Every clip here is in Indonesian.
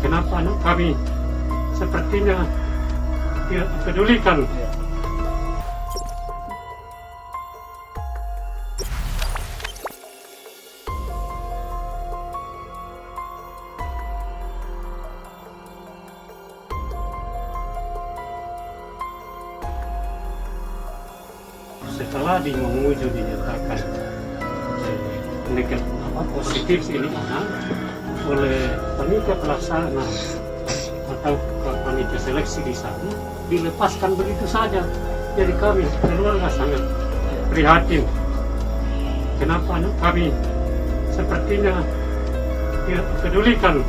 Kenapa kami sepertinya tidak pedulikan? Setelah di Mamuju dinyatakan positif ini oleh panitia pelaksana atau panitia seleksi di sana, dilepaskan begitu saja. Jadi kami keluarga sangat prihatin. Kenapa kami sepertinya tidak pedulikan?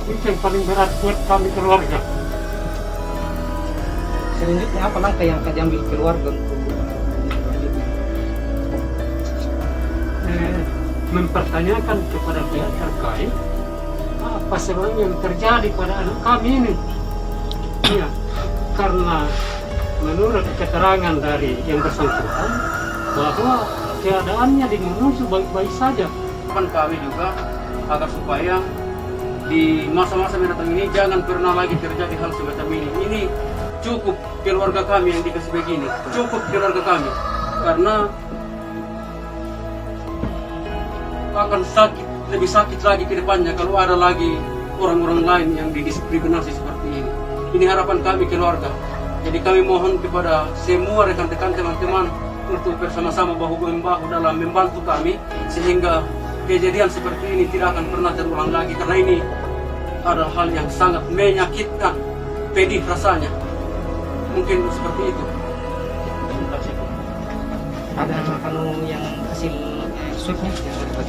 Itu yang paling berat buat kami keluarga. Selanjutnya apa langkah yang akan diambil keluarga untuk mempertanyakan kepada pihak terkait apa sebenarnya yang terjadi pada anak kami ini. Ya, karena menurut keterangan dari yang bersangkutan bahwa keadaannya di Mamuju baik-baik saja. Kami juga agar supaya di masa-masa mendatang ini jangan pernah lagi terjadi hal semacam ini. Ini cukup keluarga kami yang dikasih begini, cukup keluarga kami, karena akan sakit, lebih sakit lagi ke depannya kalau ada lagi orang-orang lain yang didiskriminasi seperti ini. Ini harapan kami keluarga. Jadi kami mohon kepada semua rekan-rekan teman-teman untuk bersama-sama bahu-membahu dalam membantu kami sehingga kejadian seperti ini tidak akan pernah terulang lagi, karena ini adalah hal yang sangat menyakitkan, pedih rasanya. Mungkin seperti itu. ada yang hasil swabnya yang dapat?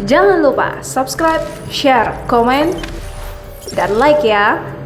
Jangan lupa subscribe, share, komen, dan like ya.